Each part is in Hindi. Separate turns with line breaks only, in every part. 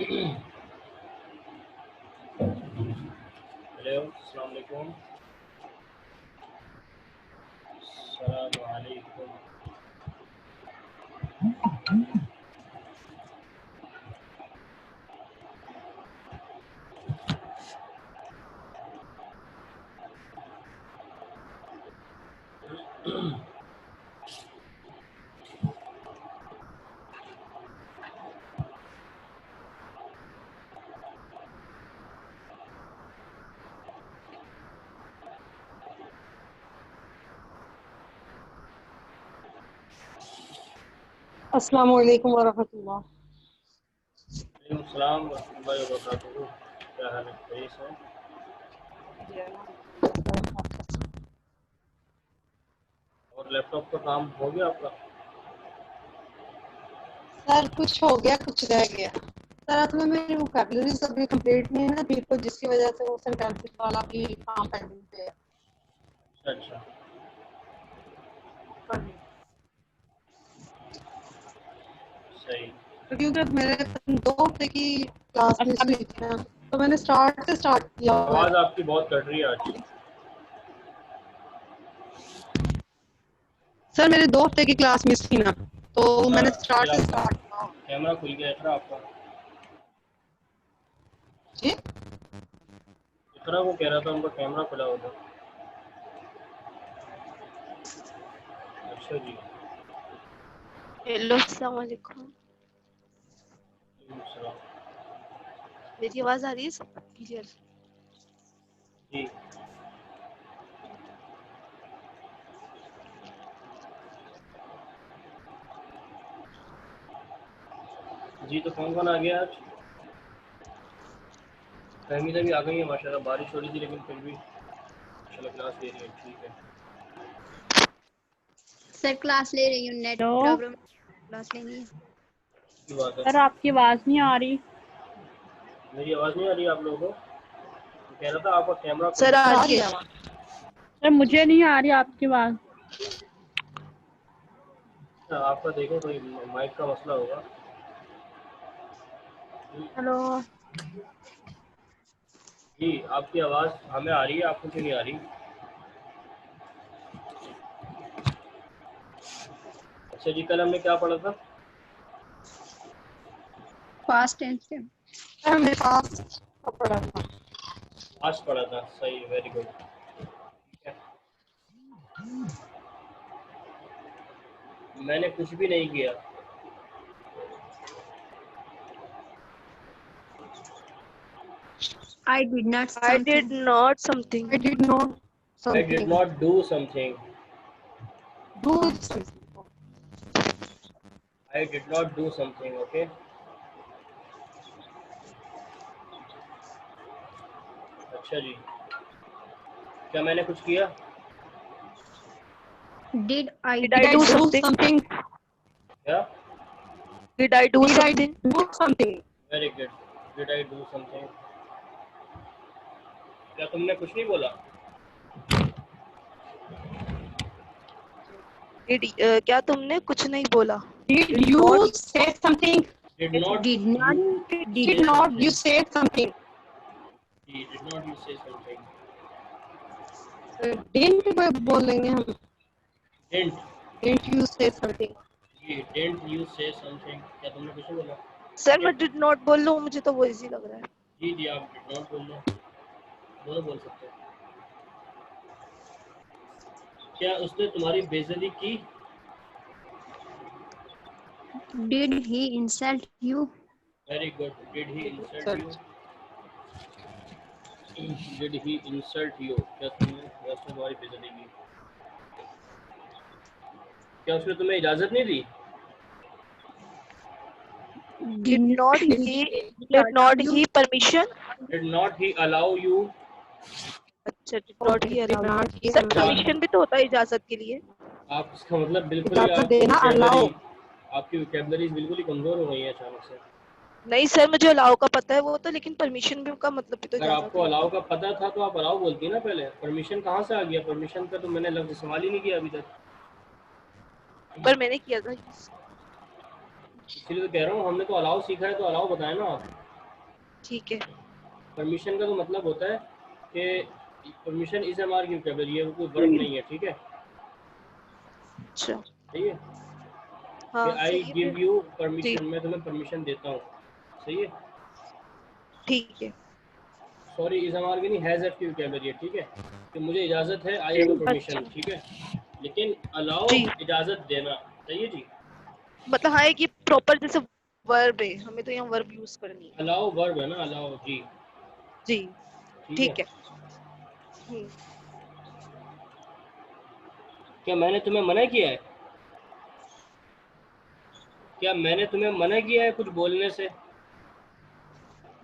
हेलो, अस्सलाम वालेकुम। अस्सलाम वालेकुम।
अस्सलाम वालेकुम वरहमतुल्लाह।
वालेकुम सलाम वरहमतुल्लाहि वबरकातुहू। क्या हाल है? खैरियत से? और लैपटॉप का काम हो गया आपका?
सर कुछ हो गया, कुछ रह गया। सर असल में मेरी वोकैबुलरीज अभी कंप्लीट नहीं है ना, बिल्कुल, जिसकी वजह से वो सेंटेंसेस वाला भी काम पेंडिंग पे है।
अच्छा, सही।
तो क्योंकि मेरे 2 हफ्ते की क्लास मिस हुई थी ना, तो मैंने स्टार्ट किया हुआ है।
आवाज़ आपकी बहुत कट रही है आज।
सर मेरे 2 हफ्ते की क्लास मिस थी ना, तो मैंने
फिर
स्टार्ट
आपका
किया।
कैमरा खुल गया इकरा आपका?
जी
इकरा को कह रहा था उनका कैमरा खुला हुआ था। अच्छा जी।
हेलो, अस्सलाम वालेकुम।
वालेकुम सलाम।
मेरी आवाज आ रही है सब क्लियर?
जी, जी। तो कौन कौन आ गया आज? फहमीदा भी आ गई है माशाल्लाह। बारिश हो रही थी लेकिन फिर भी माशाल्लाह क्लास ले रही है। ठीक है।
सर क्लास ले रही हूँ, नेट
हेलो
प्रॉब्लम, क्लास लेनी है।
की बात है।
सर, आपकी आवाज नहीं आ रही।
मेरी आवाज़ नहीं आ रही आप लोगों को? तो कह रहा था आपका कैमरा खुल
सर आ
गया।
रही है।
सर, मुझे नहीं आ रही आपकी आवाज।
अच्छा, आपका देखें कोई माइक का मसला होगा।
हेलो
जी, आपकी आवाज़ हमें आ रही है, आपको क्यों नहीं आ रही? अच्छा जी, कल हमने क्या पढ़ा था?
फास्ट टेंस से।
सर मेरे पास पड़ा था।
आज पढ़ा था। सही, वेरी गुड। ठीक है। मैंने कुछ भी नहीं किया।
I did not
I did
something.
Not something.
I did not
I did
something
not do something.
Do.
I did not do something. Okay. अच्छा जी, क्या मैंने कुछ किया?
Did I
did
Did
I
I
do
do
something?
something?
क्या?
Did I do
Did I
something?
do something?
Very good. Did I do something? क्या तुमने कुछ नहीं बोला?
क्या तुमने कुछ नहीं बोला?
Did
did
you
not
say something?
Did not
did not
you
did
Did
say
not you
something?
say something?
जी, did not you say something?
Didn't बोलेंगे हम।
Didn't.
Didn't you say something?
जी, डिडंट यू से समथिंग? क्या तुमने कुछ नहीं बोला?
सर
क्या?
मैं डिड नॉट बोल लूँ, मुझे तो वो इजी लग रहा है।
जी जी, आप डिड नॉट बोल लो, दोनों बोल सकते हो। क्या उसने तुम्हारी बेइज्जती की?
Did he insult you.
Very good. Did he insult you? Did he insult you? क्या उसने तुम्हारी बेइज्जती की? क्या उसने तुम्हें इजाजत नहीं दी?
Did not he permission?
Did not he allow you?
अच्छा, did not he
Did
allow.
not he
sir
allow?
Permission भी तो होता है इजाजत के लिए।
आप इसका मतलब बिल्कुल ही
इजाजत
आपकी
देना
वोकैबलरी,
allow।
आपकी वोकैबलरी बिल्कुल ही कमजोर हो गई है अचानक से।
नहीं सर, मुझे अलाउ का पता है वो तो, लेकिन परमिशन भी का मतलब भी तो
अगर
इजाजत
आपको
ही
अलाउ
होता
का पता था तो आप अलाउ बोलती ना पहले। परमिशन कहाँ से आ गया? परमिशन का तो मैंने लफ्ज इस्तेमाल ही नहीं किया अभी तक।
है। पर मैंने किया था।
इसलिए तो कह रहा हूँ, हमने तो अलाउ सीखा है, तो अलाउ बताए ना आप।
ठीक है।
परमिशन का तो मतलब होता है कि परमिशन इज हमारी वोकैबुलरी, ये कोई वर्ब नहीं है, ठीक है।
अच्छा
सही है कि
हाँ
आई
सही है
गिव
फिर।
यू
जी
परमिशन, मैं तुम्हें परमिशन देता हूँ। सही है।
ठीक है।
सॉरी इज हमारी की नहीं, हैज की वोकैबुलरी है, ठीक है, कि मुझे इजाज़त है, आई हैव परमिशन,
अच्छा
ठीक है। लेकिन अलाउ
जी,
इजाज़त देना। सही है जी।
मतलब हाँ एक ये प्रॉपर जैसे वर्ब है, हमें तो यहाँ वर्ब यूज करनी है।
अलाउ वर्ब है ना, अलाउ जी।
जी
ठीक है।
ठीक है। हम्म,
क्या मैंने तुम्हें मना किया है? क्या मैंने तुम्हें मना किया है कुछ बोलने से?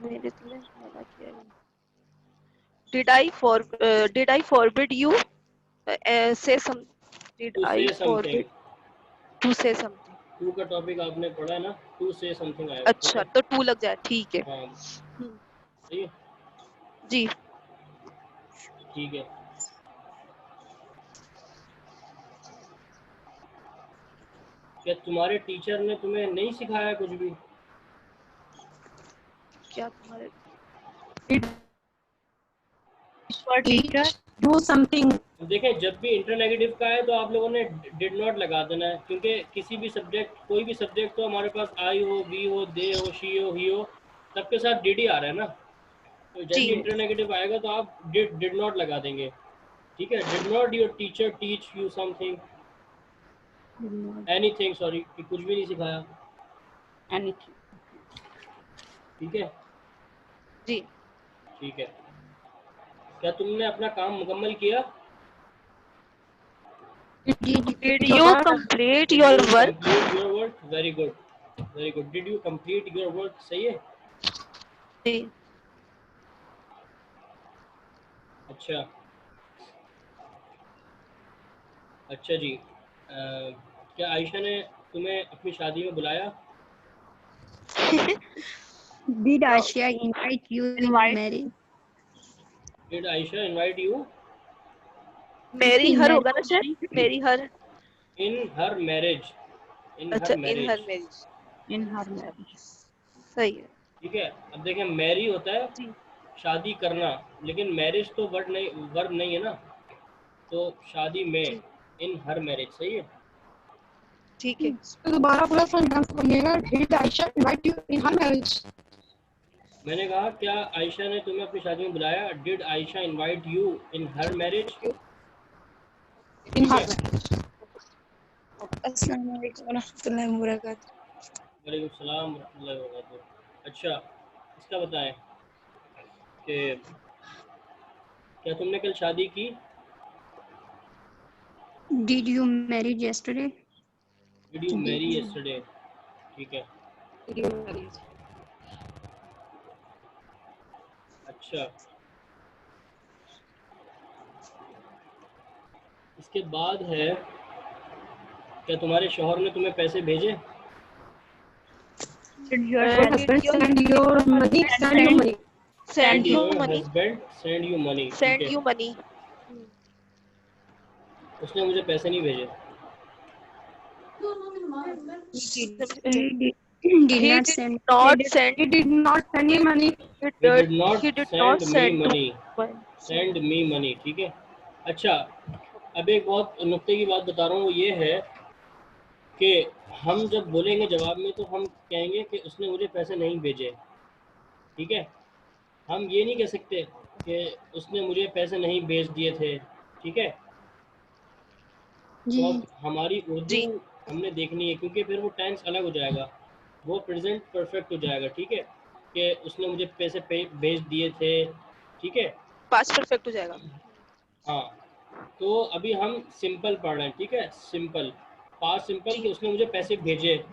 मैंने तुम्हें मना किया है। did I forbid you say some did
to
I
say something.
forbid to say something?
To का टॉपिक आपने पढ़ा है ना, टू से समथिंग आएगा, ठीक
अच्छा
है।
तो टू लग जाए, ठीक है।
हाँ
हम्म,
सही है।
जी
ठीक है। क्या तुम्हारे टीचर ने तुम्हें नहीं सिखाया कुछ भी?
क्या तुम्हारे
For teacher,
do something.
देखें, जब भी इंटरनेगेटिव का है तो आप लोगों ने डिड नॉट लगा देना है, क्योंकि किसी भी सब्जेक्ट, कोई भी सब्जेक्ट तो हमारे पास आई हो, वी हो, दे हो, शी हो, ही हो, सबके साथ डिड ही आ रहा है ना। तो जैसे
जी
इंटरनेगेटिव आएगा तो आप डिड नॉट लगा देंगे, ठीक है। Did not your teacher teach you something, anything, sorry, कि कुछ भी नहीं सिखाया,
anything.
ठीक है।
जी
ठीक है। क्या तुमने अपना काम मुकम्मल किया?
did you complete
Did
your
you
work?
complete your work? Very good, very good. Did you complete your work? सही है।
जी
अच्छा अच्छा जी। क्या आयशा ने तुम्हें अपनी शादी में बुलाया?
Did Asha invite you in
Invite
marriage?
Did Aisha invite you
मेरी
In
हर
marriage?
होगा ना शायद, मेरी हर।
in her marriage? In her
अच्छा इन हर
marriage,
marriage,
in her marriage.
सही है।
ठीक है। अब देखें, मैरी होता है
जी
शादी करना, लेकिन मैरिज तो वर्ब नहीं है ना, तो शादी में,
जी
इन हर मैरिज। सही है।
ठीक है।
तो दोबारा पूरा सेंटेंस बोलिएगा। Did Aisha invite you in her marriage?
मैंने कहा क्या आयशा ने तुम्हें अपनी शादी में बुलाया? Did Ayesha invite you in her marriage?
In
ठीक
her
है।
marriage.
अस्सलाम वालेकुम रहमतुल्लाहि व बरकातहू।
वालेकुम सलाम रहमतुल्लाहि व बरकातहू। अच्छा, इसका बताएं कि क्या तुमने कल शादी की?
Did you marry yesterday?
Did you Mary yesterday? ठीक है।
Did you marry?
अच्छा, इसके बाद है, क्या तुम्हारे शौहर ने तुम्हें पैसे भेजे?
Did your
Your
husband
husband send your money? Send you money.
Send
Did
you
your
money,
husband send you money? ठीक
सेंड
है।
You money.
उसने मुझे पैसे नहीं भेजे।
He did
he
not
did
send.
not send
He did not send you money.
he
He
did,
did not
he did
send
not
me
send to
money. Send me money, ठीक है। अच्छा, अब एक बहुत नुक्ते की बात बता रहा हूँ, वो ये है कि हम जब बोलेंगे जवाब में तो हम कहेंगे कि उसने मुझे पैसे नहीं भेजे, ठीक है। हम ये नहीं कह सकते कि उसने मुझे पैसे नहीं भेज दिए थे, ठीक है।
जी
तो अब हमारी उर्दू
जी
हमने देखनी है, क्योंकि फिर वो टेंस अलग हो जाएगा, वो प्रेजेंट परफेक्ट हो जाएगा, ठीक है, कि उसने मुझे पैसे भेज दिए थे, ठीक है।
पास्ट परफेक्ट हो जाएगा।
हाँ, तो अभी हम सिंपल पढ़ रहे हैं, ठीक है। सिंपल पास्ट सिंपल कि
जी
उसने मुझे पैसे भेजे,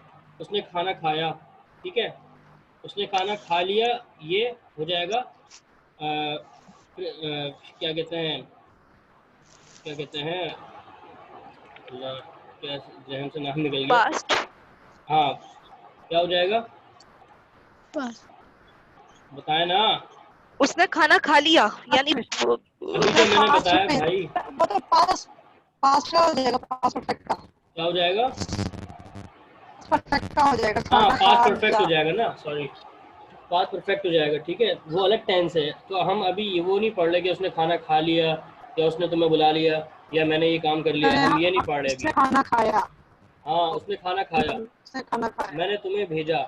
उसने खाना खाया, ठीक है, उसने खाना खा लिया, ये हो जाएगा क्या कहते हैं अल्लाह, क्या जहन से नाम निकल गया।
पास्ट,
हाँ, क्या हो जाएगा
पास
बताए ना।
उसने खाना खा लिया, यानी
अभी तो मैंने
Past
बताया
में
भाई।
वो तो past का हो जाएगा, past perfect का।
क्या हो जाएगा?
Perfect का हो जाएगा।
हाँ,
खाना
पास्ट
खा
परफेक्ट
लिया।
हो जाएगा ना, सॉरी। पास्ट परफेक्ट हो जाएगा, ठीक है, वो अलग टेंस है। तो हम अभी ये वो नहीं पढ़ रहे कि उसने खाना खा लिया या उसने तुम्हें बुला लिया या मैंने ये काम कर लिया, हम ये नहीं पढ़ रहे
उसने
अभी।
खाना खाया,
हाँ, उसने खाना खाया,
उसने खाना खाया।
मैंने तुम्हें भेजा,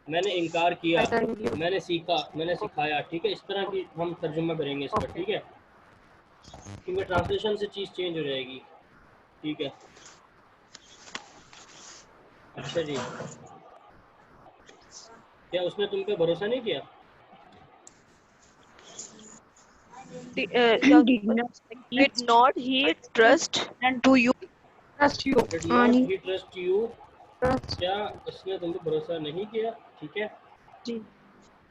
मैंने इनकार किया,
I sent you.
मैंने सीखा, मैंने सिखाया, ठीक है, इस तरह की हम तर्जुमा करेंगे इसका, ठीक है, क्योंकि ट्रांसलेशन से चीज़ चेंज हो जाएगी, ठीक है। अच्छा जी, क्या उसने तुम पे भरोसा नहीं किया?
Did not he trust to you?
Trust you.
Did not he trust you?
Trust.
क्या उसने तुम पे भरोसा नहीं किया? ठीक है,
जी।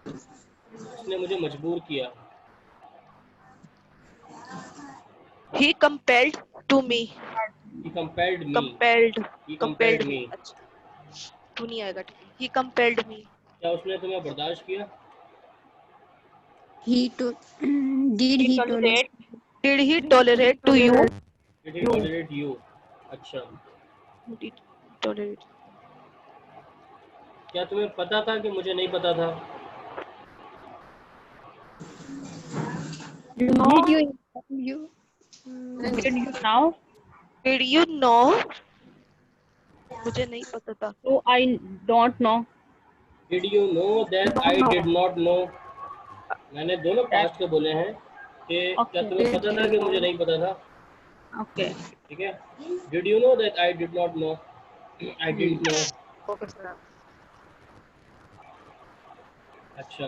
उसने मुझे मजबूर किया।
He compelled to me.
He compelled me. He
Compelled
compelled me.
अच्छा, तू नहीं आएगा, ठीक है। He compelled me.
क्या उसने तुम्हें बर्दाश्त किया?
He to did he tolerate?
Did he tolerate to you?
Did he tolerate you? अच्छा,
Did tolerate.
क्या तुम्हें पता था कि मुझे नहीं पता था?
Did you
Did you know?
Did you know? मुझे नहीं पता था।
So I don't know.
Did you know that I did not know? मैंने दोनों पास्ट के बोले हैं कि क्या तुम्हें पता था कि मुझे नहीं पता था?
Okay.
ठीक है, Did you know that I did not know? I didn't know.
Okay, sir.
अच्छा,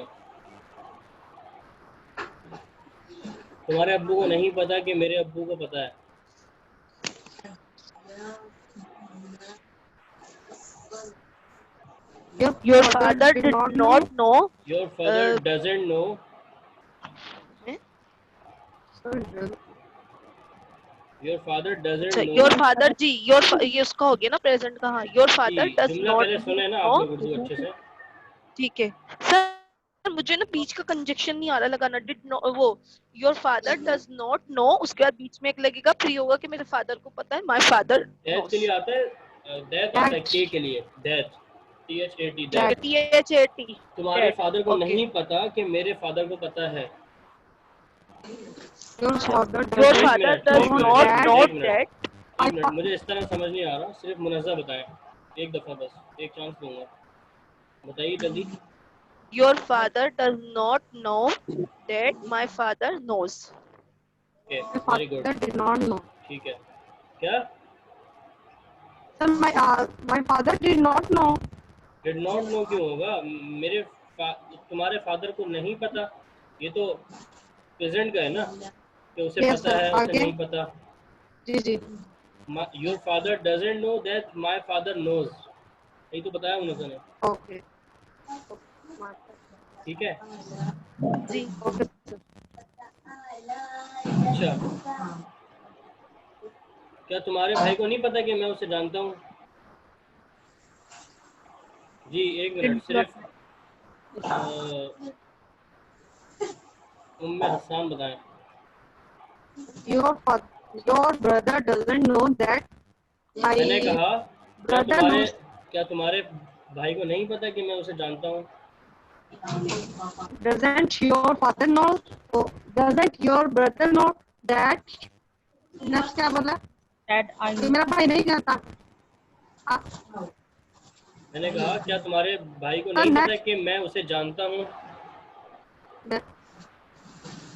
तुम्हारे अब्बू को नहीं पता कि मेरे अब्बू को पता है।
Your father did not know.
Your father doesn't know. Your father doesn't know.
Your father जी, ये उसका हो गया ना प्रेजेंट का। हाँ, your father does
जुमला
not
पहले सुने ना आप लोग उर्दू अच्छे से।
ठीक है सर, मुझे ना बीच का कंजक्शन नहीं आ रहा लगाना। डिड नो वो your father does not know, उसके बाद बीच में एक लगेगा, फ्री होगा कि मेरे फादर को पता है। माय फादर
डेथ के लिए आता है, डेथ आता है के के लिए, डेथ, THAT, डेथ।
THAT।
तुम्हारे फादर को
Okay.
नहीं पता कि मेरे फादर को पता है।
Your father
Your
doesn't
father
minute,
does
एक मिनट,
not
एक
know
मिनट,
that।
एक मिनट, मुझे इस तरह समझ नहीं आ रहा, सिर्फ मुनज़्ज़ा बताएं एक दफ़ा, बस एक चांस दूंगा, बताइए जल्दी।
Your father does not know that my father knows।
Okay,
my
very good,
father did not know.
ठीक है। क्या
Sir, my father did not know.
Did not know क्यों होगा? तुम्हारे फादर को नहीं पता, ये तो प्रेजेंट का है ना, कि उसे
Yes,
पता
sir.
है, उसे
आगे?
नहीं पता।
जी जी।
Your father doesn't know that my father knows, यही तो बताया उन्होंने ने,
Okay.
ठीक है।
जी।
Okay, sir.
अच्छा, क्या तुम्हारे भाई को नहीं पता कि मैं उसे जानता हूँ? जी एक मिनट, सिर्फ उम्मे हसन बताएं।
Your brother doesn't know that
मैंने
my
कहा
brother knows.
क्या तुम्हारे भाई को नहीं पता कि मैं उसे जानता हूँ?
Doesn't your father know? Oh, doesn't your brother know that? Next क्या बोला?
That I
कि मेरा भाई नहीं जानता।
मैंने कहा क्या तुम्हारे भाई को नहीं पता कि मैं उसे जानता हूँ?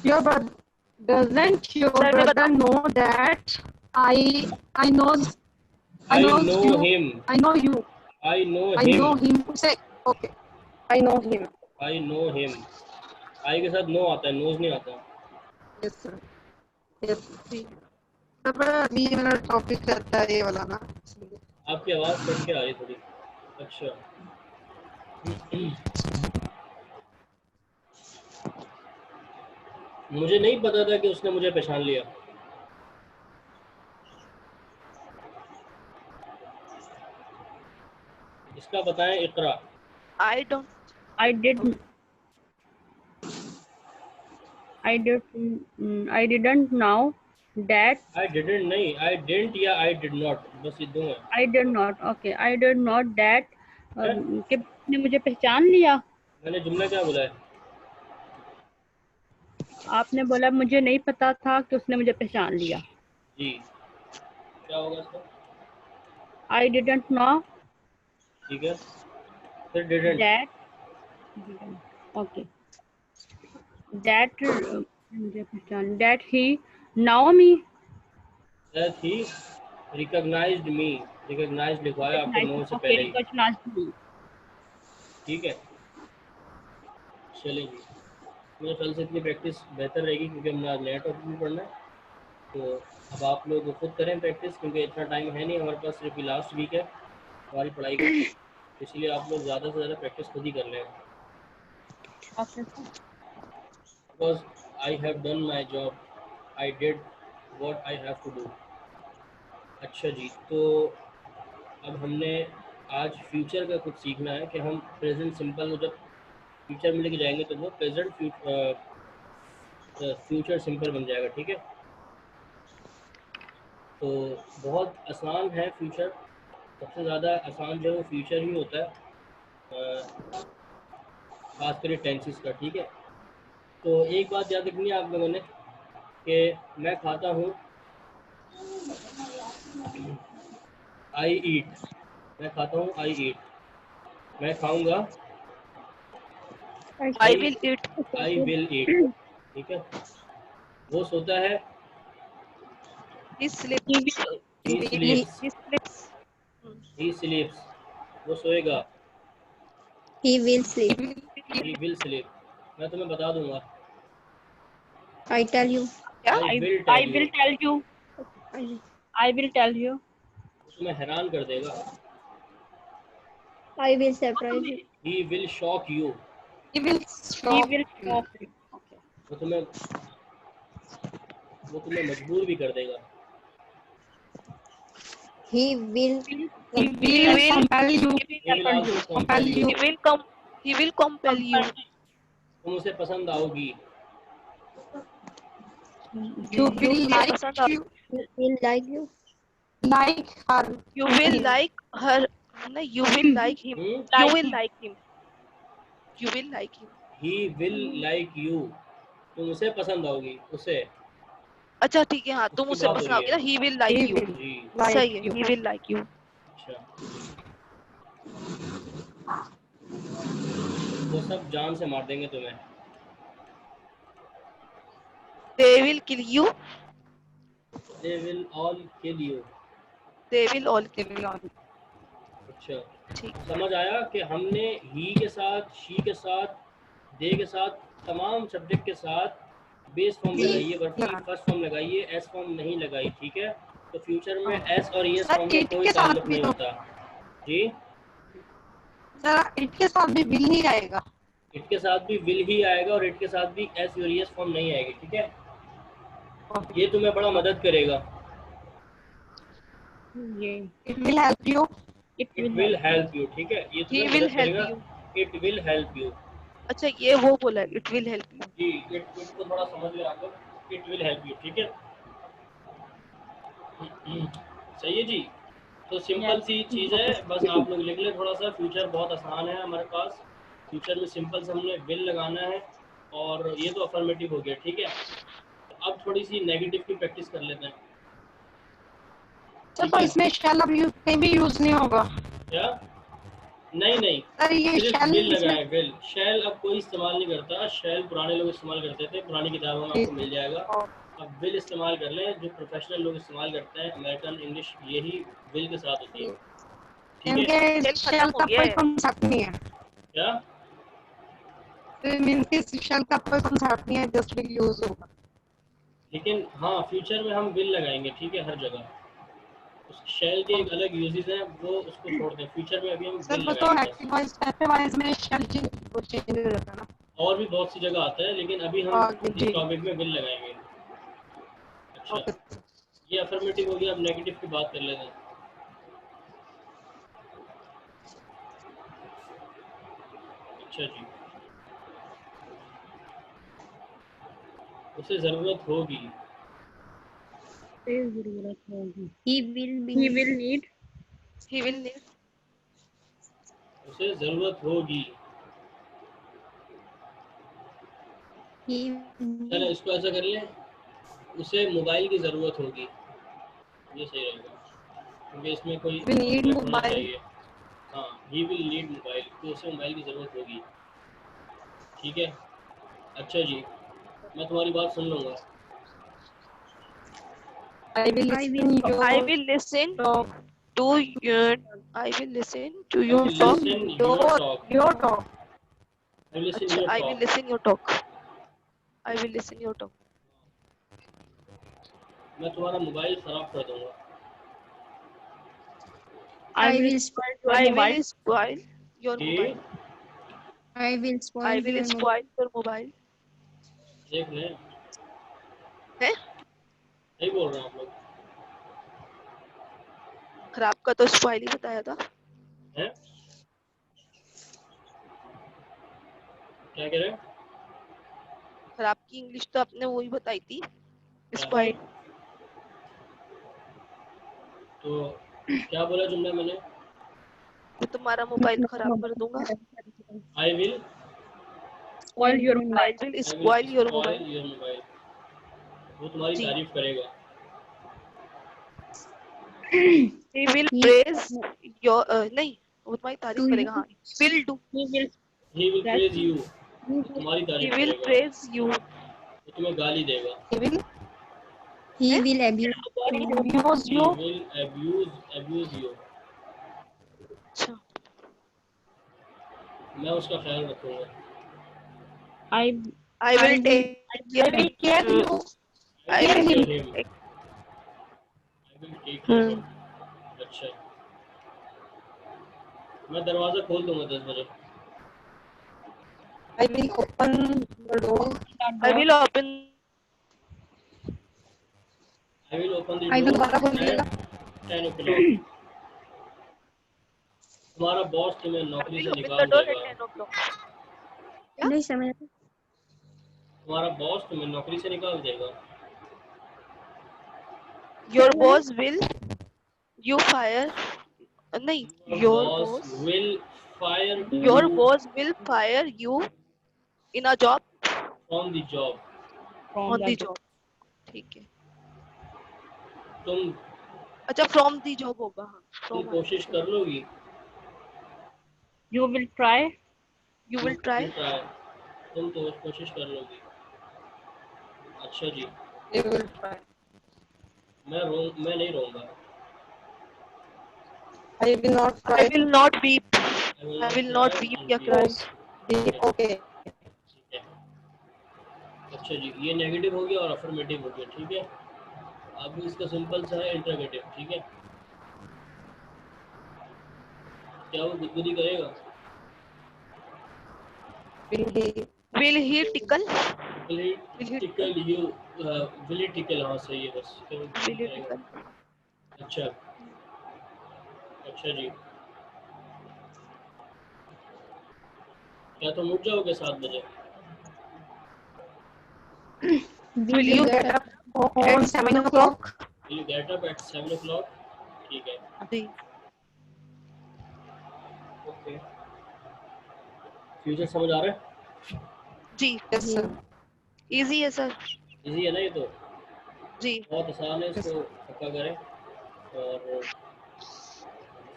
Your brother doesn't your brother know that I know
I know
you.
him.
I know you.
I know
I
him.
know him. Say okay. I know him.
I know him. आई के साथ नो आता है, नोज नहीं आता।
Yes sir. Yes. तब अभी मेरा टॉपिक रहता है ये वाला ना।
आपकी आवाज़ कट के आ रही थोड़ी। अच्छा, मुझे नहीं पता था कि उसने मुझे पहचान लिया। इसका बताएं इकरा।
I don't
I didn't know that
I didn't नहीं, I didn't या I did not, बस ये दो हैं।
I did not, okay, I did not that कि उसने मुझे पहचान लिया।
मैंने जुमला क्या बोला है?
आपने बोला मुझे नहीं पता था कि उसने मुझे पहचान लिया।
जी, क्या होगा इसका?
I didn't know
ठीक है, फिर डिडंट।
that okay that मुझे पहचान that he know me
that he recognised me. Recognised लिखवाया आपको नो से
okay
पहले ही।
recognized me।
ठीक है, चलिए जी। मेरे ख्याल से इतनी प्रैक्टिस बेहतर रहेगी क्योंकि हमने आज नया टॉपिक भी पढ़ना है। तो अब आप लोग खुद करें प्रैक्टिस, क्योंकि इतना टाइम है नहीं हमारे पास, सिर्फ ये लास्ट वीक है हमारी पढ़ाई का, इसलिए आप लोग ज़्यादा से ज़्यादा प्रैक्टिस खुद ही कर लें।
okay sir।
Because I have done my job, I did what I have to do. अच्छा जी, तो अब हमने आज फ्यूचर का कुछ सीखना है कि हम प्रेजेंट सिंपल को जब फ्यूचर में लेके जाएंगे तो वो प्रेजेंट फ्यूचर सिंपल बन जाएगा। ठीक है, तो बहुत आसान है फ्यूचर, सबसे ज़्यादा आसान जो है वो फ्यूचर ही होता है, खास कर टेंसेस का। ठीक है, तो एक बात याद रखनी है आप लोगों ने कि मैं खाता हूँ, आई ईट। मैं खाता हूँ, आई ईट। मैं खाऊंगा,
I will eat।
I will eat. ठीक है, वो सोता है,
He sleeps।
He स्लीप्स।
He sleeps।
He sleeps, वो सोएगा,
He will sleep.
He will sleep. मैं तुम्हें बता दूंगा,
I tell you.
क्या?
I will
I
tell you.
will tell you। I will tell you।
वो तुम्हें हैरान कर देगा,
I will surprise you.
He will shock you.
He will
He
stop
will
you.
stop you। okay
वो तुम्हें मजबूर भी कर देगा।
He will
He
He
will
will।
compel you.
He will also compel you.
He will come। He will compel you।
तुम उसे पसंद आओगी।
You
You
will
तुम्हें
like
पसंद आ।
you,
he will like you.
like her.
You will like her। नहीं, you will like him। You will like him। You will like him।
He will like you, तुम उसे पसंद आओगी, उसे।
अच्छा ठीक है, हाँ तुम
उसकी
उससे
बात हो
पसंद
रही
आओगे ना।
है।
He will like
He
you।
will
जी,
सही
like
है,
you.
he will like you।
अच्छा, वो सब जान से मार देंगे तुम्हें।
They will kill you।
They will all kill you.
They will all
He
kill
will
you।
all-
अच्छा,
ठीक।
समझ आया कि हमने ही के साथ, शी के साथ, दे के साथ, तमाम सब्जेक्ट के साथ बेस फॉर्म लगाइए, वर्ब की फर्स्ट फॉर्म लगाइए, एस फॉर्म नहीं लगाई। ठीक है, तो फ्यूचर में एस और एस
सर
फॉर्म का
इट
कोई
के साथ
ताल्लुक
भी
नहीं
तो,
होता। जी,
सर इट के साथ भी will ही आएगा।
इट के साथ भी विल ही आएगा और इट के साथ भी एस और एस फॉर्म नहीं आएगी। ठीक है, ये तुम्हें बड़ा मदद करेगा।
ये
It will help you.
it
it
will
will
help you।
Help you. ठीक है, ये
He
तुम्हें
will
मदद
help
करेगा।
you।
It will help you.
अच्छा ये वो बोला है, it will help you।
जी, इट को थोड़ा समझ लें आप लोग, इट विल हेल्प यू। ठीक है, सही है जी। तो सिंपल सी चीज़ है, बस आप लोग लिख लें थोड़ा सा। फ्यूचर बहुत आसान है हमारे पास। फ्यूचर में सिंपल से हमने विल लगाना है, और ये तो अफर्मेटिव हो गया। ठीक है, अब थोड़ी सी नेगेटिव की प्रैक्टिस कर लेते हैं।
सर
ठीक
पर
है,
इसमें shall अब यूज कहीं भी यूज नहीं होगा।
क्या? नहीं,
सर ये
सिर्फ
shall
विल
इसमें
लगाएं, विल। शैल अब कोई इस्तेमाल नहीं करता, शैल पुराने लोग इस्तेमाल करते थे, पुरानी किताबों में आपको मिल जाएगा। अब विल इस्तेमाल कर लें, जो प्रोफेशनल लोग इस्तेमाल करते हैं, अमेरिकन इंग्लिश यही विल के साथ होती है। ठीक है,
क्योंकि
Shell खत्म
shall
हो
का
गया
कोई
है।
कॉन्सेप्ट नहीं है।
क्या?
तो मीन कि shall का कोई कॉन्सेप्ट नहीं है, जस्ट will यूज होगा।
लेकिन हाँ, फ्यूचर में हम विल लगाएंगे। ठीक है, हर जगह। उस शैल के एक अलग यूजेस हैं, वो उसको छोड़ दें। फ्यूचर में अभी हम
सर
विल
वो तो
लगाएंगे बस।
एक्टिव वॉइस पैसिव वॉइस में shall चेंज हो जाता है ना।
और भी बहुत सी जगह आता है, लेकिन अभी हम
जी
इस टॉपिक में विल लगाएंगे। अच्छा,
ओके।
ये अफर्मेटिव हो गया। अब नेगेटिव की बात कर लेते हैं। अच्छा जी, उसे ज़रूरत होगी।
से जरूरत होगी।
He will be
He
need.
will need।
He will need।
उसे ज़रूरत होगी। चलो इसको ऐसा कर ले, उसे मोबाइल की ज़रूरत होगी, ये सही रहेगा क्योंकि इसमें कोई
We need
कॉन्फ्लिक्ट होना
mobile.
चाहिए। हाँ, ही विल नीड मोबाइल, तो उसे मोबाइल की ज़रूरत होगी। ठीक है, अच्छा जी, मैं तुम्हारी बात सुन लूँगा।
I will
I
listen
will
I
your
will listen
talk.
to your I will listen to
I
your
will
talk.
listen your talk.
Your talk.
I will listen
अच्छा,
your
I will
talk.
listen your talk. I will listen your talk.
मैं तुम्हारा मोबाइल ख़राब कर दूँगा।
I
I
will
will
spoil your
I
mobile.
will spoil your
कि
mobile.
I will
I
spoil
will
your mobile.
spoil your mobile.
देख लें,
है?
सही बोल रहे हैं आप लोग,
खराब का तो spoil ही बताया था।
हैं? क्या कह रहे हैं?
खराब की इंग्लिश तो आपने वही बताई थी।
क्या?
Spoil.
तो क्या बोला जुमला मैंने?
मैं तुम्हारा मोबाइल खराब कर दूंगा।
I will
Spoil your
I
mobile.
will
I will
spoil your
spoil
mobile.
your mobile. वो तुम्हारी
जी।
तारीफ करेगा।
He will
He-
praise your नहीं, वो तुम्हारी तारीफ
To
करेगा। हाँ, will do.
He will
He will
That's
praise you.
He
वो तुम्हारी
He
तारीफ
will
करेगा।
praise you.
वो तुम्हें गाली देगा।
He will
will abuse
abuse
He
you.
will abuse you.
अच्छा,
मैं उसका ख्याल रखूंगा।
I
I will
will-
take
I will care you.
I
will
will
take
take
him. I will take care him. अच्छा, मैं दरवाज़ा खोल दूंगा 10 बजे।
I will open the door.
I will open
I will open the
I will-
door
दोबारा बोलिएगा।
at 10 o'clock. तुम्हारा बॉस तुम्हें
I
नौकरी
will
से
open the
निकाल
door at
देगा।
10 o'clock.
नहीं समझ
तुम्हारा बॉस तुम्हें नौकरी से निकाल देगा।
Your boss will you fire नहीं, your boss
will fire
your
you
boss will fire you in a job
from the job.
from
on the
the
job. ठीक है।
तुम
अच्छा, from the job होगा। हाँ,
तुम
from
कोशिश कर लोगी।
You will try.
you will try.
तुम तो कोशिश कर लोगी। अच्छा जी,
You will try.
मैं नहीं रोऊंगा।
I will not
I
try.
will not weep.
I
I will not
cry
weep
and
या
weep.
cry.
Okay.
ठीक है। अच्छा जी, ये नेगेटिव हो गया और अफर्मेटिव हो गया। ठीक है, अब इसका सिंपल सा है इंटरोगेटिव। ठीक है, क्या वो गुदगुदी करेगा?
Will he
Will he tickle?
Will he tickle you? Will he tickle? हाँ सही है, बस क्या वो
Will he
करेगा?
tickle?
अच्छा, अच्छा जी, क्या तुम उठ जाओगे 7 बजे?
Will you get up
on 7 o'clock?
Will you get up at 7 o'clock? ठीक है,
जी।
ओके। फ्यूचर समझ आ रहा है?
जी,
Yes, sir.
इजी है सर।
इजी है ना ये तो?
जी,
बहुत आसान है, इसको पक्का करें और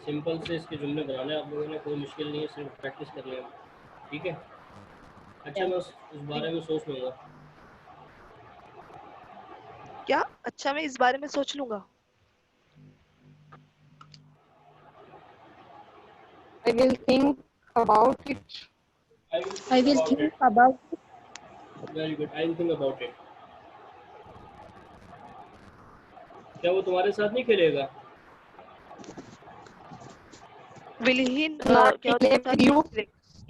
सिंपल से इसके जुमले बनाने आप लोगों ने, कोई मुश्किल नहीं है, सिर्फ प्रैक्टिस कर लें। ठीक है, अच्छा मैं उस बारे में सोच लूँगा।
क्या? अच्छा, मैं इस बारे में सोच लूंगा।
I will think about it.
I will think about
very good, I will think about it. क्या वो तुम्हारे साथ नहीं खेलेगा?
Will he
Not
क्या
play
होता
with
है?
you.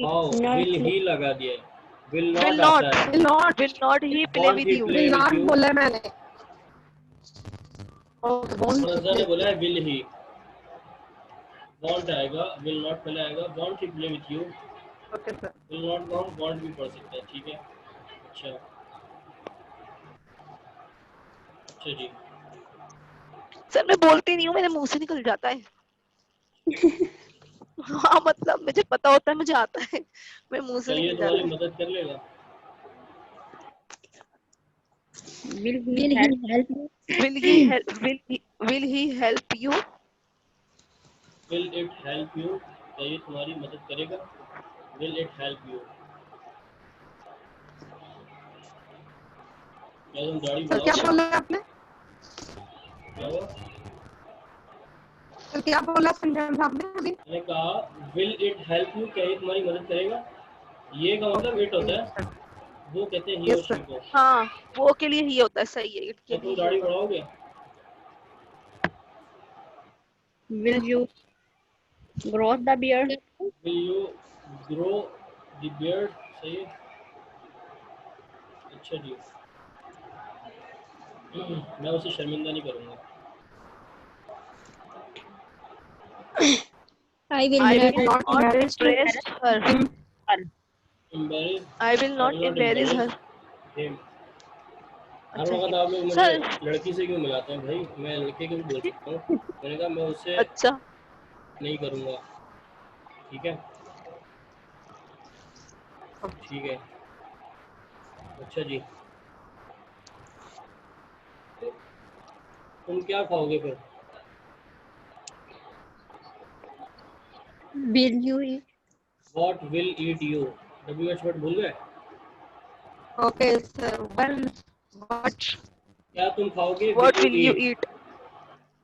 हाँ,
Not
विल
play.
ही लगा दिया है। Will
Will
not
not.
आता है।
Will not.
Will not he play
Won't
with
he
you?
play
Will
with
not
you?
बोला है मैंने। Okay, won't
मुनज़्ज़ा ने
play.
बोला है विल ही। वॉन्ट आएगा, विल नॉट पहले आएगा। Want he play with you,
Okay, sir.
Will not want भी पढ़ सकता है। ठीक है, अच्छा, अच्छा जी,
सर मैं बोलती नहीं हूँ, मेरे मुंह से निकल जाता है। हाँ, मतलब मुझे पता होता है, मुझे आता है, मेरे मुंह से
क्या ये
निकल
तुम्हारी
जाता है।
मदद कर लेगा?
Will he help you?
will he help you?
Will it help you, क्या ये तुम्हारी मदद करेगा? विल इट हेल्प यू, क्या तुम दाढ़ी
सर क्या
बढ़ाओगे?
बोला आपने?
क्या हुआ?
सर क्या बोला सेंटेंस आपने अभी?
मैंने कहा विल इट हेल्प यू, क्या ये तुम्हारी मदद करेगा? ये का मतलब इट होता है, वो कहते हैं ही और
यस
शी
सर।
को।
हाँ, वो के लिए ही होता है, सही है, इट के
क्या
लिए
तुम
ही
दाढ़ी
होगा।
बढ़ाओगे?
Will you grow the beard?
Will you grow the beard, सही है। अच्छा जी, मैं उसे शर्मिंदा नहीं करूँगा।
I will
I
not
will
not
not
embarrassed to
embarrass her.
Embarrass,
I will not embarrass her.
Him. Her
अच्छा
वक्त
हिम।
आप लोग मुझे
सर
लड़की से क्यों मिलाते हैं भाई? मैं लड़के को भी बोल सकता हूँ। मैंने कहा मैं उससे
अच्छा
नहीं करूँगा, ठीक है? ठीक है, अच्छा जी। तुम क्या खाओगे फिर?
will you eat?
What will eat you? WH word भूल गए?
Okay sir. वेल व्हाट
क्या तुम खाओगे?
what
Will
will
you
you
eat?
eat?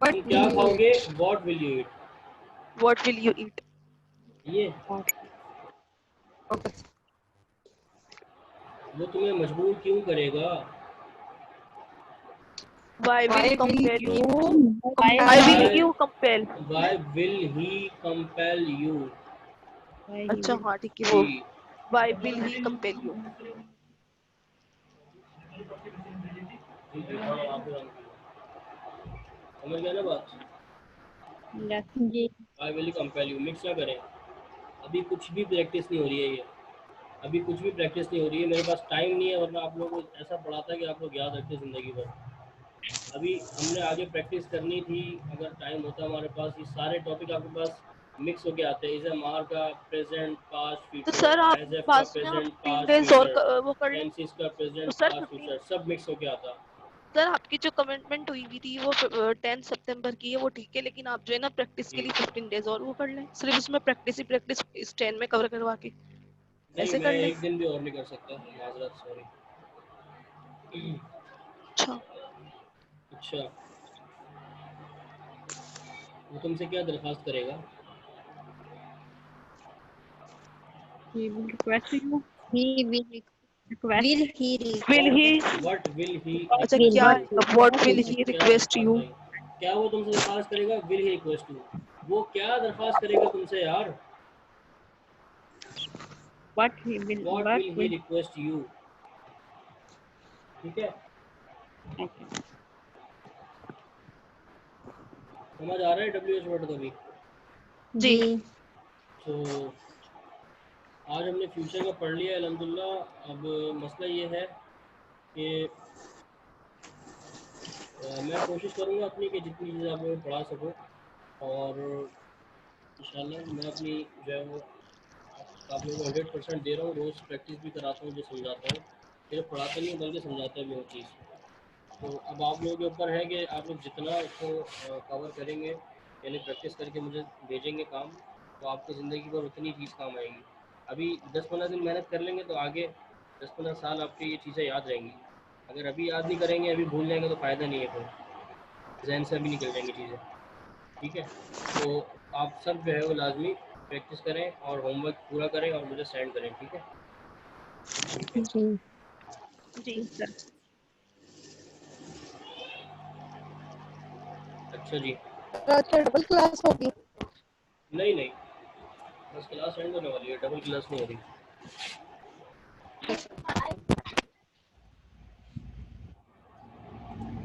तुम क्या खाओगे? What will you eat?
What will you eat?
ये
ओके
वो तुम्हें मजबूर क्यों करेगा?
Why will
why will
compel
you
you?
Why
Why will
Why-
you compel?
Why will he compel you?
why he
अच्छा
will?
हाँ ठीक है वो
जी,
why will he compel you?
जी, जी, हाँ, आप भी समझ गए ना बात?
Yes.
जी
Why will he compel you? Mix ना करें, अभी कुछ भी प्रैक्टिस नहीं हो रही है ये, अभी कुछ भी प्रैक्टिस नहीं हो रही है। मेरे पास टाइम नहीं है, वरना आप लोगों को ऐसा पढ़ाता कि आप लोग याद रखते ज़िंदगी भर। अभी हमने आगे प्रैक्टिस करनी थी, अगर टाइम होता हमारे पास। ये सारे टॉपिक आपके पास मिक्स होके आते हैं। इज एम आर का प्रेजेंट पास्ट
तो
फ्यूचर,
सर आप
एज एफ का
पास में आप
प्रेजेंट
15
पास्ट
डेज और
फ्यूचर,
वो कर लें।
टेंसेस का
तो
प्रेजेंट
सर
पास्ट
15
फ्यूचर, सब मिक्स होके आता।
सर आपकी जो कमिटमेंट हुई हुई थी वो 10 सितंबर की है, वो ठीक है, लेकिन आप जो है ना प्रैक्टिस के
जी
लिए 15 डेज और वो कर लें, सिर्फ उसमें प्रैक्टिस ही प्रैक्टिस इस 10 में कवर करवा के
नहीं,
ऐसे
मैं
कर लें।
एक दिन भी और नहीं कर सकता, माजरत, सॉरी।
अच्छा
अच्छा, वो तुमसे क्या दरख्वास्त करेगा?
He will request you.
he will
Request.
will he
will he
What will he
अच्छा
will
क्या
request you?
what will
तुमसे
he
क्या
request
दरख्वास्त
you?
करेगा? क्या वो तुमसे दरख्वास्त करेगा? विल ही रिक्वेस्ट यू, वो क्या दरख्वास्त करेगा तुमसे यार?
What
What will he
will
request you? ठीक है,
okay.
समझ आ रहा है WH वर्ड का भी?
जी
जी
तो आज हमने फ्यूचर का पढ़ लिया अल्हम्दुलिल्लाह। अब मसला ये है कि मैं कोशिश करूँगा अपनी कि जितनी चीज़ें आप लोगों को पढ़ा सकूँ, और इंशाल्लाह मैं अपनी जो है वो आप लोगों को 100% दे रहा हूँ। रोज़ प्रैक्टिस भी कराता हूँ, जो समझाता हूँ, सिर्फ पढ़ाता नहीं हूँ बल्कि समझाता भी हूँ चीज़। तो अब आप लोगों के ऊपर है कि आप लोग जितना उसको कवर करेंगे, यानी प्रैक्टिस करके मुझे भेजेंगे काम, तो आपको ज़िंदगी भर उतनी चीज़ काम आएगी। अभी 10-15 दिन मेहनत कर लेंगे तो आगे 10-15 साल आपके ये चीज़ें याद रहेंगी। अगर अभी याद नहीं करेंगे, अभी भूल जाएंगे, तो फ़ायदा नहीं है, फिर जहन से अभी निकल जाएंगी चीज़ें, ठीक है? तो आप सब जो है वो लाजमी प्रैक्टिस करें और होमवर्क पूरा करें और मुझे सेंड करें, ठीक है? ठीक है,
जी
जी
Sir.
अच्छा जी।
अच्छा डबल क्लास होगी?
नहीं नहीं, बस क्लास एंड होने वाली है, डबल क्लास नहीं हो रही।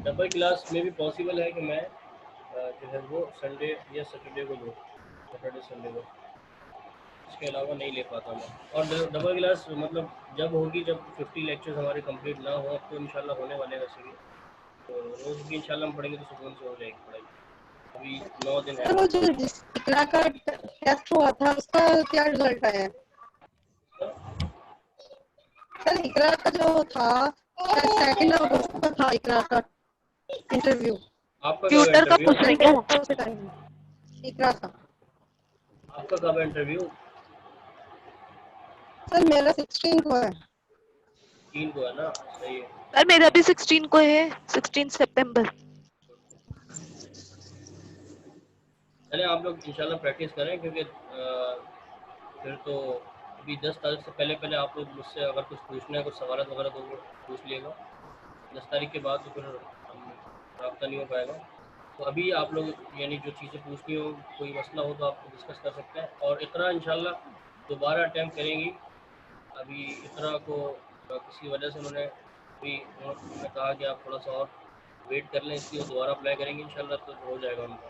डबल क्लास में भी पॉसिबल है कि मैं जो है वो संडे या सैटरडे को लूँ, सैटरडे संडे को, इसके अलावा नहीं ले पाता मैं। और डबल क्लास मतलब जब होगी, जब 50 लेक्चर्स हमारे कंप्लीट ना हो, अब तो इंशाल्लाह होने वाले हैं वैसे भी, तो रोज़ भी इंशाल्लाह हम पढ़ेंगे तो सुकून से हो जाएगी पढ़ाई। अभी 9 दिन है।
सर वो जो इकरा का टेस्ट हुआ था उसका क्या रिजल्ट आया? सर इकरा का जो था 2 अगस्त को था इकरा का इंटरव्यू।
आपका कब
ट्यूटर का
इंटरव्यू?
पूछ रही हूँ।
इकरा का
आपका कब इंटरव्यू?
सर मेरा 16 को है।
3 को है ना? सही है।
सर मेरा भी 16 को है, 16 सितंबर।
चले आप लोग इंशाल्लाह प्रैक्टिस करें, क्योंकि फिर तो अभी 10 तारीख से पहले पहले आप लोग मुझसे अगर कुछ पूछना है, कुछ सवाल वगैरह, तो वो पूछ लिएगा। 10 तारीख के बाद तो फिर हम रब्ता नहीं हो पाएगा। तो अभी आप लोग यानी जो चीज़ें पूछनी हो, कोई मसला हो, तो आप डिस्कस कर सकते हैं। और इकरा इंशाल्लाह दोबारा अटैम्प्ट करेंगी। अभी इकरा को किसी वजह से उन्होंने कहा कि आप थोड़ा सा और वेट कर लें, इसलिए वो दोबारा अप्लाई करेंगे इंशाल्लाह, तो हो जाएगा उनका।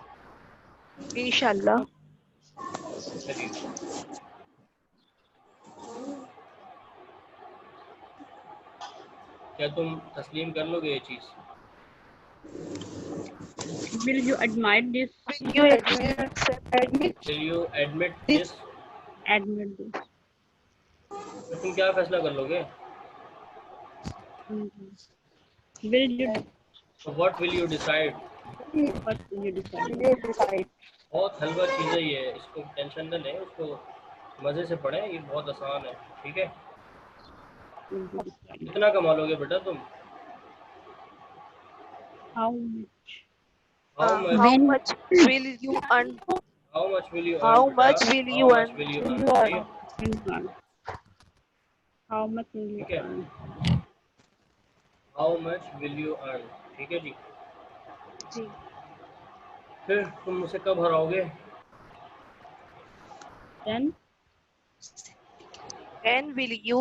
इंशाल्लाह।
चलिए, क्या तुम तस्लीम कर लोगे ये चीज़?
Will you admit this?
Will you
admit
Will you admit this?
Admit this.
तो तुम क्या फैसला कर लोगे?
Will you?
So what will you decide?
What will you decide?
बहुत हलवा चीज़ है ये, इसको टेंशन न लें, इसको मज़े से पढ़ें, ये बहुत आसान है, ठीक है?
Will you decide?
कितना कमा लोगे बेटा तुम?
How much?
How much?
how much will you earn?
How much will you earn?
How
बेटा?
much will
How
you
much
earn?
will you earn? ठीक है?
Will you earn? How much will you
ठीक है?
earn?
How much will you earn? ठीक है जी।
जी।
फिर तुम मुझे कब हराओगे?
Then
When will you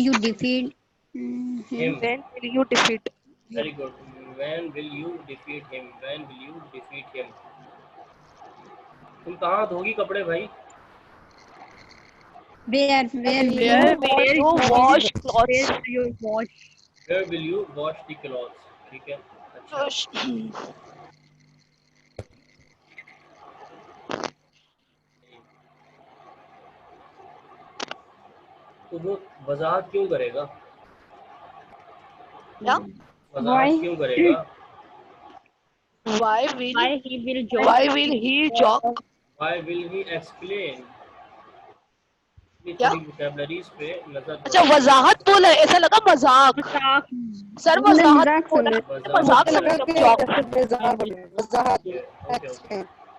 you defeat him?
Him.
when will you defeat
Very
him?
good. When will you defeat him? When will you defeat him? तुम कहाँ धोगी कपड़े भाई?
Where
Where will you wash clothes?
where do you wash?
Where will you wash the clothes? ठीक है, अच्छा। तो वो वजाहत क्यों करेगा?
क्या?
वजाहत क्यों करेगा?
Why will
Why he will jog?
why will he jog?
Why will he explain? ये
क्या?
थोड़ी vocabularies पे नजर
अच्छा
दौड़ाइए।
वजाहत बोला है, ऐसा लगा मजाक।
मजाक।
सर
हमने
वजाहत
मजाक
बोला
सुना।
है, मजाक
मुझे
समझ
लगा
रहे job.
Wajahat
okay okay.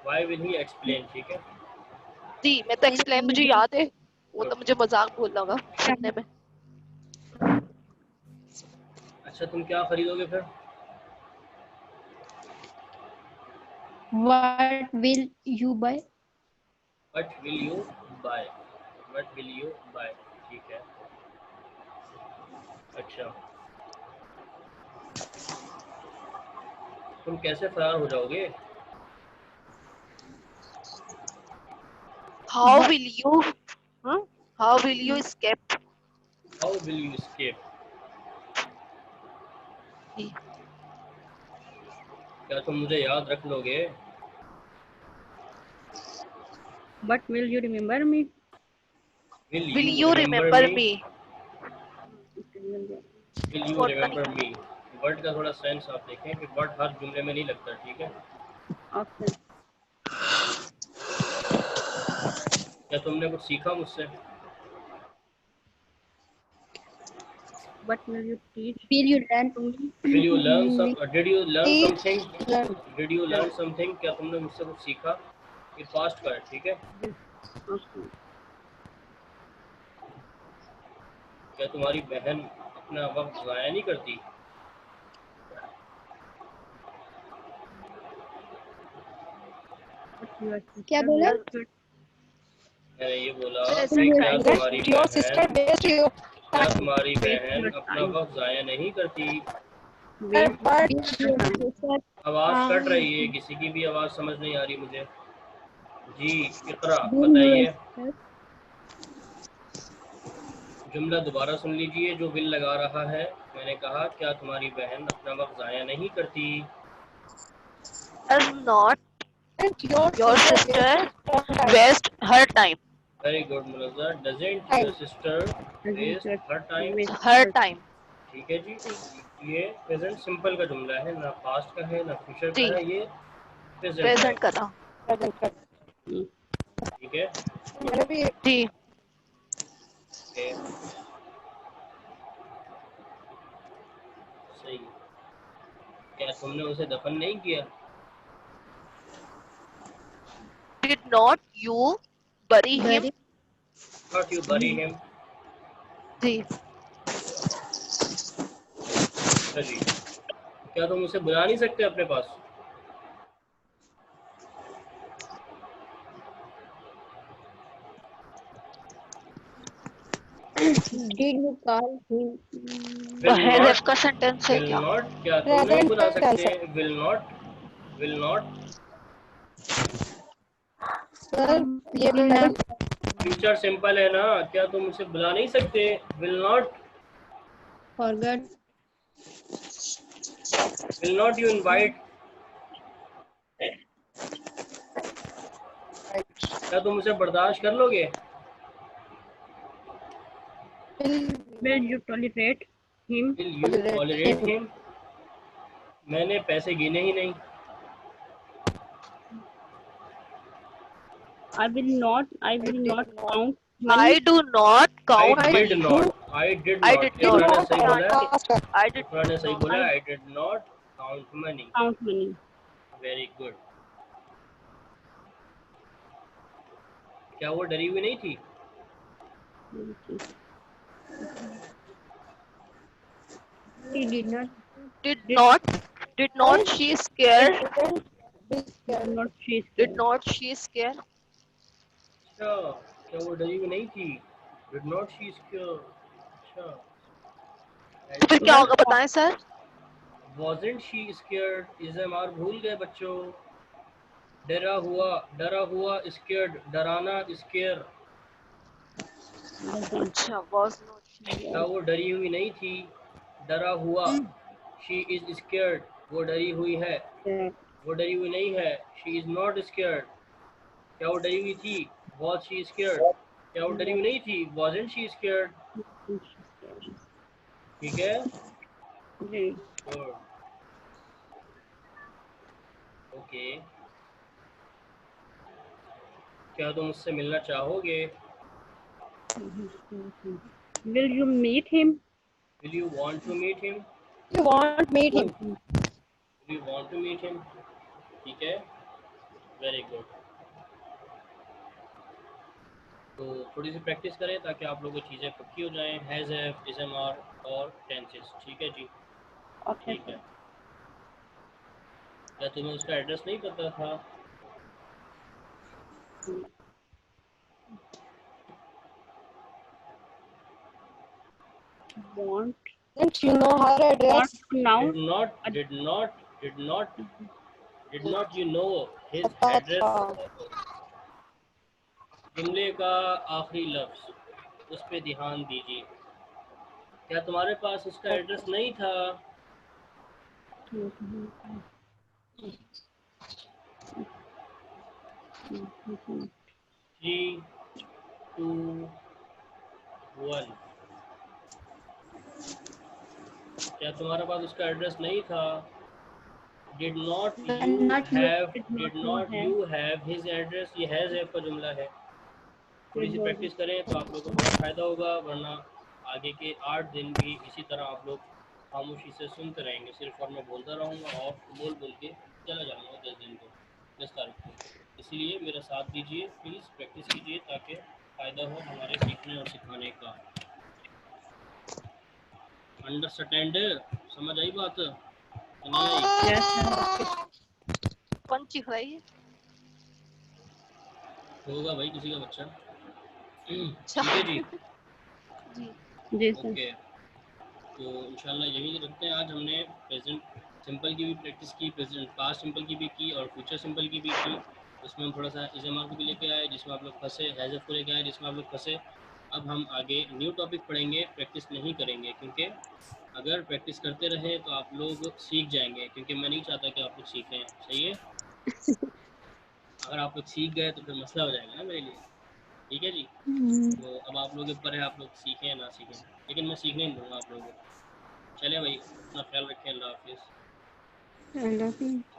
Why will he explain? ठीक है।
जी मैं तो एक्सप्लेन मुझे याद है, वो तो मुझे मजाक बोलना होगा सुनने में।
अच्छा तुम क्या खरीदोगे फिर?
What will you buy?
What will you buy? What will you buy? ठीक है। अच्छा तुम कैसे फरार हो जाओगे?
How will you how will you escape?
How will you escape?
जी।
क्या तुम मुझे याद रख लोगे?
But will you remember me?
Will you remember me?
Will you remember me? Word का थोड़ा सेंस आप देखें कि वर्ड हर जुमले में नहीं लगता, ठीक है?
Okay.
क्या तुमने कुछ सीखा मुझसे?
What will you teach?
Will you learn?
Will you learn some? Did you learn
Teach,
something?
learn.
Did you learn something? क्या तुमने मुझसे कुछ सीखा? ये पास्ट का है, ठीक है?
Okay.
क्या तुम्हारी बहन अपना वक्त ज़ाया नहीं करती?
What your
क्या
sister
बोला?
will do?
मैंने ये बोला
Jैसे
कि
time
क्या तुम्हारी
Waste
बहन
your
अपना
time.
वक्त ज़ाया नहीं करती?
Waste your time.
आवाज़ कट रही है, किसी की भी आवाज़ समझ नहीं आ रही मुझे। जी इकरा बताइए, जुमला दोबारा सुन लीजिए जो विल लगा रहा है। मैंने कहा क्या तुम्हारी बहन अपना वक्त ज़ाया नहीं करती?
does not your sister waste her time?
Very good Munawwar. Doesn't your sister waste her time.
Her time.
ठीक है जी, ये प्रेजेंट सिंपल का जुमला है, ना पास्ट का है ना फ्यूचर
जी
का है, ये प्रेजेंट
प्रेजेंट
है।
का था।
ठीक है,
मैंने भी
जी
ओके, सही। क्या तुमने उसे दफन नहीं किया?
डिड नॉट यू बरी हिम।
Bury.
नॉट यू बरी हिम।
जी
चलिए, क्या तुम उसे बुला नहीं सकते अपने पास?
Did you call him?
तो
विल
हैज
नॉट,
का सेंटेंस है
विल
क्या?
नॉट, क्या तुम नहीं
प्रेजेंट
बुला
टेंस
सकते?
है
will not, will not
sir, ये
Will
madam
not.
Future simple है ना, क्या तुम उसे बुला नहीं सकते? Will not,
Forgot.
Will not you invite, क्या तुम उसे बर्दाश्त कर लोगे?
Will you tolerate him?
Will you tolerate him? मैंने पैसे गिने ही नहीं।
I will not count money.
I do not
I
count
did
money.
Not, I did
I
not,
did
इकरा ने
not.
सही बोला है,
आई डिड
इकरा ने सही बोला,
I
I did not count money.
count money.
Very good. क्या वो डरी हुई नहीं थी?
He did not.
Did not she square.
Did not she
did
scared?
Not she square.
अच्छा, क्या वो डरी हुई नहीं थी? Did not she square. अच्छा,
तो फिर क्या होगा बताएं सर?
wasn't she scared? इज़मार भूल गए बच्चों। डरा हुआ scared, डराना scare।
अच्छा was not
क्या वो डरी हुई नहीं थी? डरा हुआ, she is scared, वो डरी हुई है।
Yeah.
वो डरी हुई नहीं है, she is not scared। क्या वो डरी हुई थी? was she scared? क्या वो डरी हुई नहीं थी? wasn't she scared? ठीक है,
जी
गुड, ओके। क्या तुम उससे मिलना चाहोगे?
Will you meet him?
Will you want to meet him?
you want meet him
Will you want to meet him? ठीक है, वेरी गुड। तो थोड़ी सी प्रैक्टिस करें ताकि आप लोगों को चीज़ें पक्की हो जाएं। हैज़ हैव, इज़मार और टेंसेस। ठीक है जी,
Okay.
ठीक है। क्या तुम्हें उसका एड्रेस नहीं पता था?
Want
don't you know her address
now?
Did not you know his
पता
address?
था
जुमले का आखिरी लफ्ज, उस पे ध्यान दीजिए। क्या तुम्हारे पास उसका एड्रेस नहीं था? 3, 2, 1। क्या तुम्हारे पास उसका एड्रेस नहीं था? Did not you have you have his address? ये हैज़ हैव का जुमला है। थोड़ी सी प्रैक्टिस करें तो आप लोगों को बड़ा फ़ायदा होगा, वरना आगे के 8 दिन भी इसी तरह आप लोग खामोशी से सुनते रहेंगे सिर्फ, और मैं बोलता रहूँगा और बोल के चला जाऊँगा 10 दिन को, 10 तारीख को। इसीलिए मेरा साथ दीजिए, प्लीज़ प्रैक्टिस कीजिए ताकि फ़ायदा हो हमारे सीखने और सिखाने का। अंडरस्टैंड? समझ आई बात? नहीं आई?
Yes, sir.
कौन चीख रही है?
होगा भाई किसी का बच्चा।
अच्छा
ठीक है जी,
जी सर।
ओके। तो इंशाल्लाह यही रखते हैं। आज हमने प्रेजेंट सिंपल की भी प्रैक्टिस की, प्रेजेंट पास्ट सिंपल की भी की और फ्यूचर सिंपल की भी की। उसमें हम थोड़ा सा इज़मार को भी लेके आए जिसमें आप लोग फंसे, हैज़ को लेके आए जिसमें आप लोग फंसे। अब हम आगे न्यू टॉपिक पढ़ेंगे, प्रैक्टिस नहीं करेंगे, क्योंकि अगर प्रैक्टिस करते रहे तो आप लोग सीख जाएंगे, क्योंकि मैं नहीं चाहता कि आप लोग सीखें। सही है? अगर आप लोग सीख गए तो फिर मसला हो जाएगा ना मेरे लिए। ठीक है जी। तो अब आप लोगों के ऊपर है, आप लोग सीखें या ना सीखें, लेकिन मैं सीखने नहीं दूंगा आप लोगों को। चले भाई, अपना ख्याल रखें, अल्लाह हाफिज़।
अल्लाह हाफिज़।